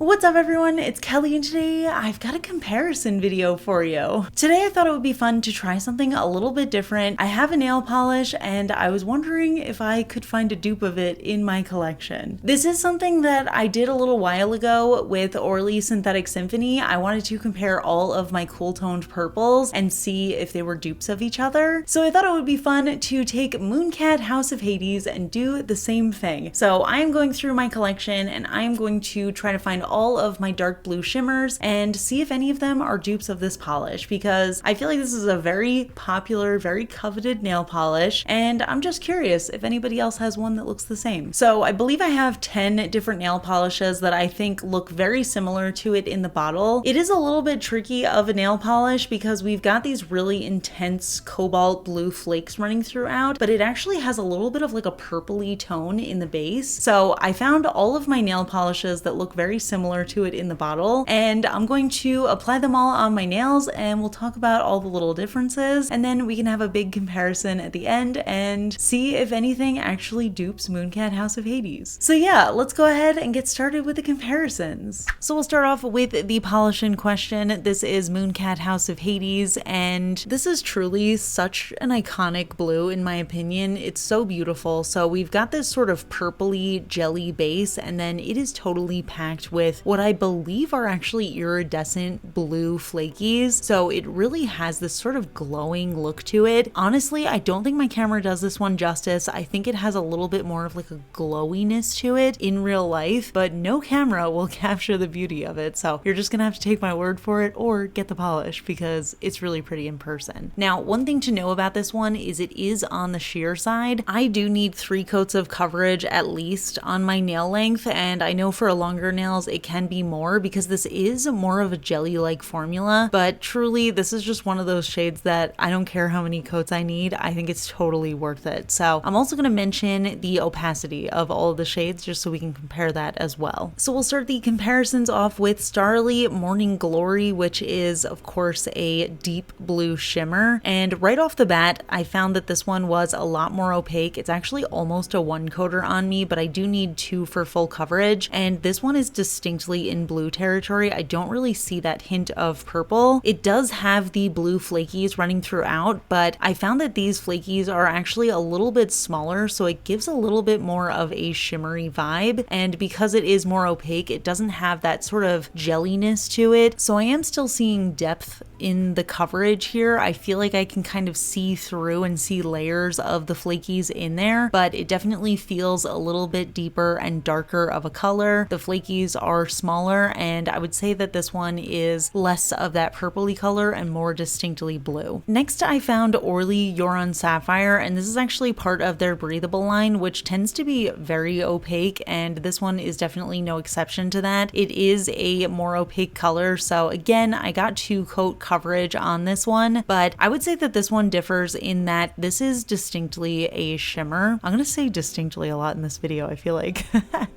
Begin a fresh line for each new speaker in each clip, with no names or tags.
What's up everyone, it's Kelly and today I've got a comparison video for you. Today I thought it would be fun to try something a little bit different. I have a nail polish and I was wondering if I could find a dupe of it in my collection. This is something that I did a little while ago with Orly Synthetic Symphony. I wanted to compare all of my cool toned purples and see if they were dupes of each other. So I thought it would be fun to take Mooncat House of Hades and do the same thing. So I am going through my collection and I am going to try to find all of my dark blue shimmers and see if any of them are dupes of this polish, because I feel like this is a very popular, very coveted nail polish and I'm just curious if anybody else has one that looks the same. So I believe I have 10 different nail polishes that I think look very similar to it in the bottle. It is a little bit tricky of a nail polish because we've got these really intense cobalt blue flakes running throughout, but it actually has a little bit of like a purpley tone in the base. So I found all of my nail polishes that look very similar to it in the bottle, and I'm going to apply them all on my nails and we'll talk about all the little differences, and then we can have a big comparison at the end and see if anything actually dupes Mooncat House of Hades. So yeah, let's go ahead and get started with the comparisons. So we'll start off with the polish in question. This is Mooncat House of Hades, and this is truly such an iconic blue in my opinion. It's so beautiful. So we've got this sort of purpley jelly base, and then it is totally packed with what I believe are actually iridescent blue flakies. So it really has this sort of glowing look to it. Honestly, I don't think my camera does this one justice. I think it has a little bit more of like a glowiness to it in real life, but no camera will capture the beauty of it. So you're just gonna have to take my word for it or get the polish because it's really pretty in person. Now, one thing to know about this one is it is on the sheer side. I do need 3 coats of coverage at least on my nail length, and I know for longer nails it can be more because this is more of a jelly-like formula, but truly this is just one of those shades that I don't care how many coats I need. I think it's totally worth it. So I'm also going to mention the opacity of all of the shades just so we can compare that as well. So we'll start the comparisons off with Starrily Morning Glory, which is of course a deep blue shimmer, and right off the bat I found that this one was a lot more opaque. It's actually almost a 1 coater on me, but I do need 2 for full coverage, and this one is distinctly in blue territory. I don't really see that hint of purple. It does have the blue flakies running throughout, but I found that these flakies are actually a little bit smaller, so it gives a little bit more of a shimmery vibe, and because it is more opaque, it doesn't have that sort of jelliness to it. So I am still seeing depth in the coverage here. I feel like I can kind of see through and see layers of the flakies in there, but it definitely feels a little bit deeper and darker of a color. The flakies are smaller, and I would say that this one is less of that purpley color and more distinctly blue. Next, I found Orly You're on Sapphire, and this is actually part of their breathable line, which tends to be very opaque, and this one is definitely no exception to that. It is a more opaque color, so again, I got 2 coat coverage on this one, but I would say that this one differs in that this is distinctly a shimmer. I'm gonna say distinctly a lot in this video, I feel like.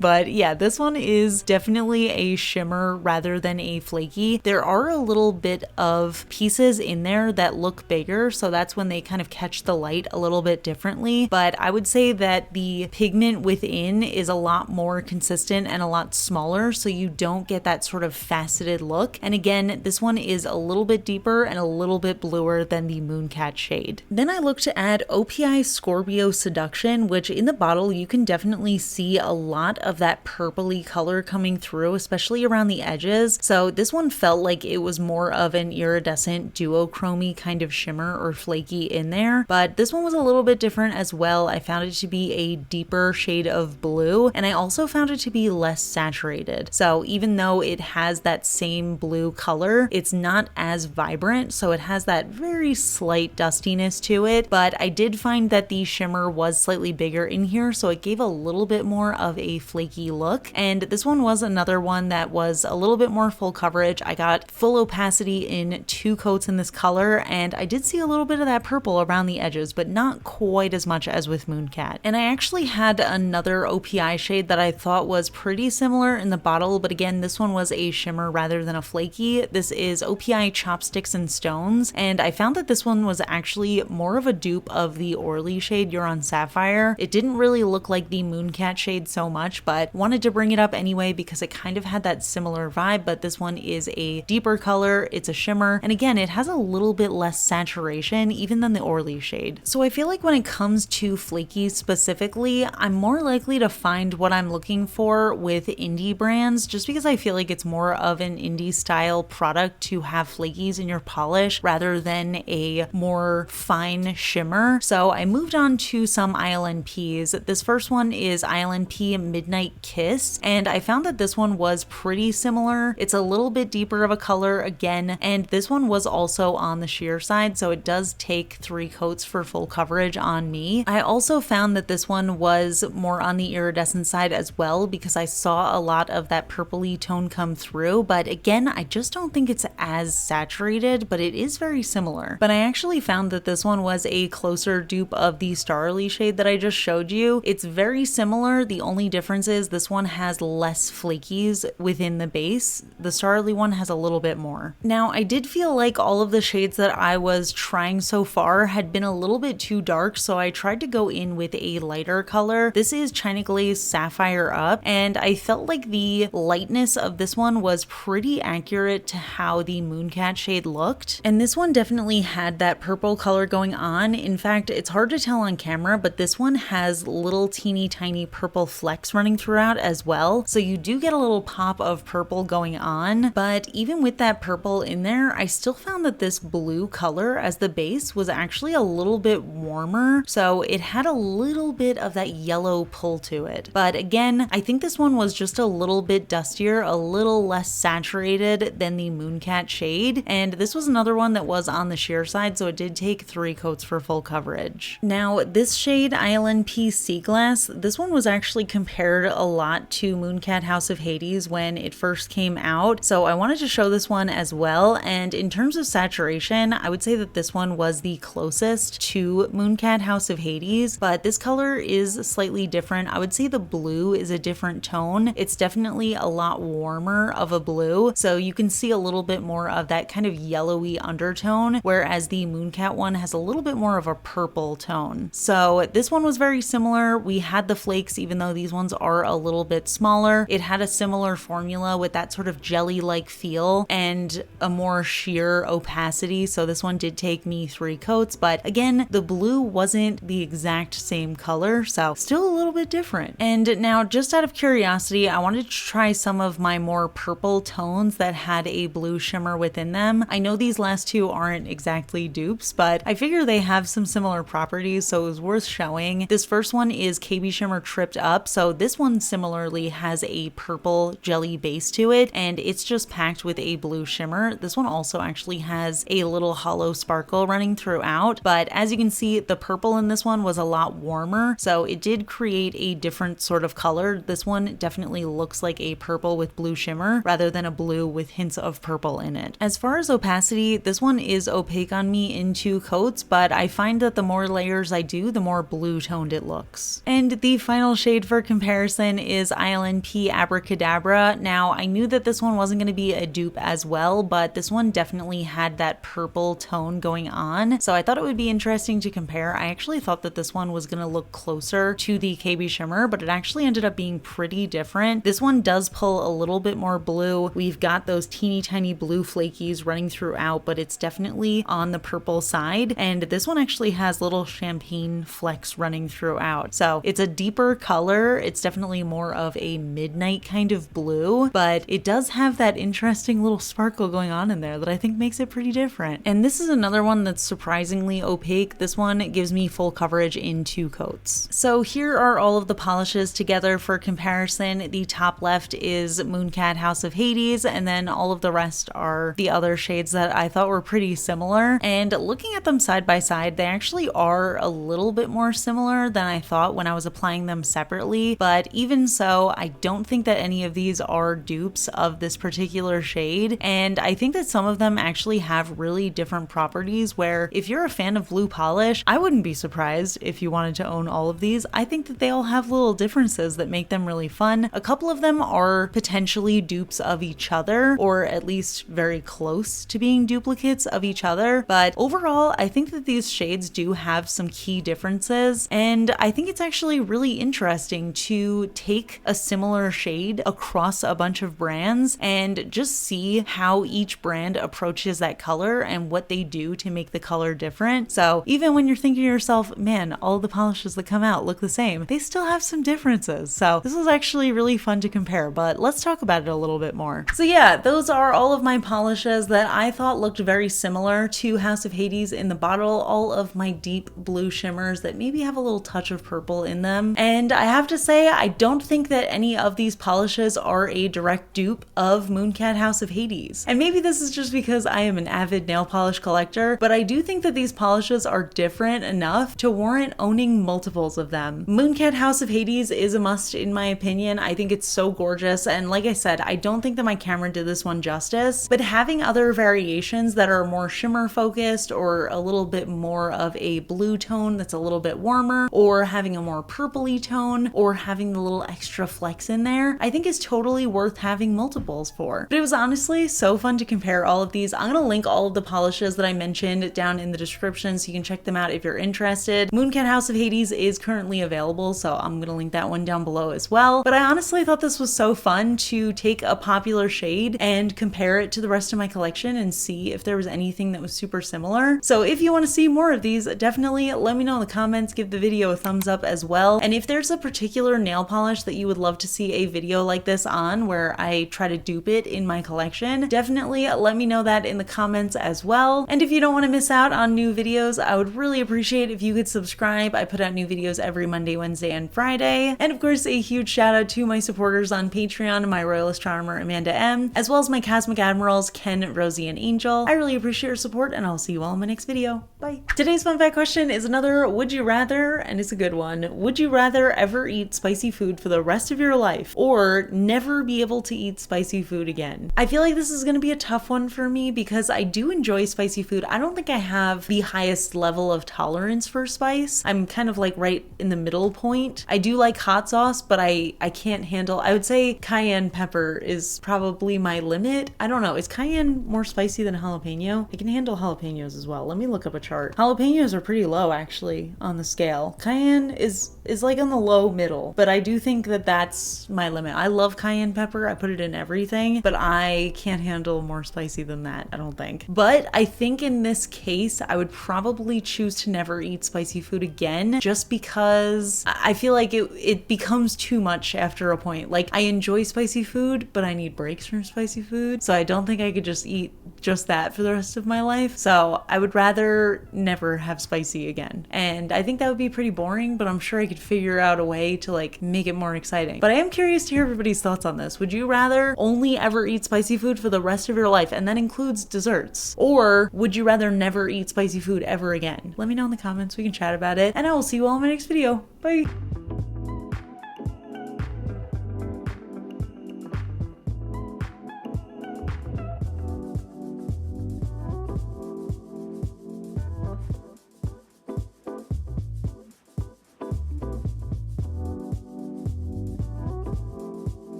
But yeah, this one is definitely a shimmer rather than a flaky. There are a little bit of pieces in there that look bigger, so that's when they kind of catch the light a little bit differently, but I would say that the pigment within is a lot more consistent and a lot smaller, so you don't get that sort of faceted look. And again, this one is a little bit deeper and a little bit bluer than the Mooncat shade. Then I looked at OPI Scorpio Seduction, which in the bottle you can definitely see a lot of that purpley color coming through, especially around the edges. So this one felt like it was more of an iridescent duochromy kind of shimmer or flaky in there, but this one was a little bit different as well. I found it to be a deeper shade of blue, and I also found it to be less saturated. So even though it has that same blue color, it's not as vibrant, so it has that very slight dustiness to it, but I did find that the shimmer was slightly bigger in here, so it gave a little bit more of a flaky look. And this one was another one that was a little bit more full coverage. I got full opacity in 2 coats in this color, and I did see a little bit of that purple around the edges, but not quite as much as with Mooncat. And I actually had another OPI shade that I thought was pretty similar in the bottle, but again, this one was a shimmer rather than a flaky. This is OPI Chopstix and Stones, and I found that this one was actually more of a dupe of the Orly shade You're on Sapphire. It didn't really look like the Mooncat shade so much, but wanted to bring it up anyway because it kind of had that similar vibe, but this one is a deeper color, it's a shimmer, and again, it has a little bit less saturation even than the Orly shade. So I feel like when it comes to flakies specifically, I'm more likely to find what I'm looking for with indie brands, just because I feel like it's more of an indie style product to have flakies in your polish rather than a more fine shimmer. So I moved on to some ILNPs. This first one is ILNP Midnight Kiss, and I found that this one was pretty similar. It's a little bit deeper of a color again, and this one was also on the sheer side, so it does take 3 coats for full coverage on me. I also found that this one was more on the iridescent side as well, because I saw a lot of that purpley tone come through, but again, I just don't think it's as saturated, but it is very similar. But I actually found that this one was a closer dupe of the Starrily shade that I just showed you. It's very similar. The only difference is this one has less flakies within the base. The Starrily one has a little bit more. Now, I did feel like all of the shades that I was trying so far had been a little bit too dark, so I tried to go in with a lighter color. This is China Glaze Sapphire Up, and I felt like the lightness of this one was pretty accurate to how the Mooncat shade looked. And this one definitely had that purple color going on. In fact, it's hard to tell on camera, but this one has little teeny tiny purple flecks running throughout as well. So you do get a little pop of purple going on, but even with that purple in there, I still found that this blue color as the base was actually a little bit warmer. So it had a little bit of that yellow pull to it. But again, I think this one was just a little bit dustier, a little less saturated than the Mooncat shade. And this was another one that was on the sheer side, so it did take 3 coats for full coverage. Now, this shade, ILNP Sea Glass, this one was actually compared a lot to Mooncat House of Hades when it first came out. So I wanted to show this one as well. And in terms of saturation, I would say that this one was the closest to Mooncat House of Hades, but this color is slightly different. I would say the blue is a different tone. It's definitely a lot warmer of a blue, so you can see a little bit more of that kind of yellowy undertone, whereas the Mooncat one has a little bit more of a purple tone. So this one was very similar. We had the flakes, even though these ones are a little bit smaller. It had a similar formula with that sort of jelly-like feel and a more sheer opacity, so this one did take me 3 coats, but again, the blue wasn't the exact same color, so still a little bit different. And now, just out of curiosity, I wanted to try some of my more purple tones that had a blue shimmer within them. I know these last 2 aren't exactly dupes, but I figure they have some similar properties, so it was worth showing. This first one is KBShimmer Tripped Up, so this one similarly has a purple jelly base to it, and it's just packed with a blue shimmer. This one also actually has a little hollow sparkle running throughout, but as you can see, the purple in this one was a lot warmer, so it did create a different sort of color. This one definitely looks like a purple with blue shimmer rather than a blue with hints of purple in it. As far as opacity, this one is opaque on me in 2 coats, but I find that the more layers I do, the more blue toned it looks. And the final shade for comparison is ILNP Abracadabra. Now, I knew that this one wasn't going to be a dupe as well, but this one definitely had that purple tone going on, so I thought it would be interesting to compare. I actually thought that this one was going to look closer to the KB Shimmer, but it actually ended up being pretty different. This one does pull a little bit more blue. We've got those teeny tiny blue flakies running throughout, but it's definitely on the purple side, and this one actually has little champagne flecks running throughout. So it's a deeper color. It's definitely more of a midnight kind of blue, but it does have that interesting little sparkle going on in there that I think makes it pretty different. And this is another one that's surprisingly opaque. This one gives me full coverage in 2 coats. So here are all of the polishes together for comparison. The top left is Mooncat House of Hades, and then all of the rest are the other shades that I thought were pretty similar. And looking at them side by side, they actually are a little bit more similar than I thought when I was applying them separately, but even so, I don't think that any of these are dupes of this particular shade, and I think that some of them actually have really different properties where if you're a fan of blue polish, I wouldn't be surprised if you wanted to own all of these. I think that they all have little differences that make them really fun. A couple of them are potentially dupes of each other, or at least very close to being duplicates of each other, but overall, I think that these shades do have some key differences, and I think it's actually really interesting to take a similar shade shade across a bunch of brands and just see how each brand approaches that color and what they do to make the color different. So even when you're thinking to yourself, man, all the polishes that come out look the same, they still have some differences. So this was actually really fun to compare, but let's talk about it a little bit more. So yeah, those are all of my polishes that I thought looked very similar to House of Hades in the bottle, all of my deep blue shimmers that maybe have a little touch of purple in them. And I have to say, I don't think that any of these polishes are a direct dupe of Mooncat House of Hades. And maybe this is just because I am an avid nail polish collector, but I do think that these polishes are different enough to warrant owning multiples of them. Mooncat House of Hades is a must in my opinion. I think it's so gorgeous, and like I said, I don't think that my camera did this one justice, but having other variations that are more shimmer focused or a little bit more of a blue tone that's a little bit warmer, or having a more purpley tone, or having the little extra flecks in there, I think is totally worth having multiples for. But it was honestly so fun to compare all of these. I'm gonna link all of the polishes that I mentioned down in the description so you can check them out if you're interested. Mooncat House of Hades is currently available, so I'm gonna link that one down below as well. But I honestly thought this was so fun to take a popular shade and compare it to the rest of my collection and see if there was anything that was super similar. So if you want to see more of these, definitely let me know in the comments, give the video a thumbs up as well. And if there's a particular nail polish that you would love to see a video like this on where I try to dupe it in my collection, definitely let me know that in the comments as well. And if you don't want to miss out on new videos, I would really appreciate if you could subscribe. I put out new videos every Monday, Wednesday, and Friday. And of course, a huge shout out to my supporters on Patreon, my royal astronomer Amanda M, as well as my cosmic admirals Ken, Rosie, and Angel. I really appreciate your support, and I'll see you all in my next video. Bye. Today's fun fact question is another would you rather, and it's a good one. Would you rather ever eat spicy food for the rest of your life or never be able to eat spicy food again? I feel like this is going to be a tough one for me because I do enjoy spicy food. I don't think I have the highest level of tolerance for spice. I'm kind of like right in the middle point. I do like hot sauce, but I can't handle, I would say cayenne pepper is probably my limit. I don't know. Is cayenne more spicy than jalapeno? I can handle jalapenos as well. Let me look up a chart. Jalapenos are pretty low actually on the scale. Cayenne is like on the low middle, but I do think that that's my limit. I love cayenne pepper. I put it in everything, but I can't handle more spicy than that, I don't think. But I think in this case, I would probably choose to never eat spicy food again just because I feel like it becomes too much after a point. Like I enjoy spicy food, but I need breaks from spicy food. So I don't think I could just eat just that for the rest of my life. So I would rather never have spicy again. And I think that would be pretty boring, but I'm sure I could figure out a way to like make it more exciting. But I am curious to hear everybody's thoughts on this. Would you rather only ever eat spicy food for the rest of your life, and that includes desserts? Or would you rather never eat spicy food ever again? Let me know in the comments. We can chat about it, and I will see you all in my next video. Bye.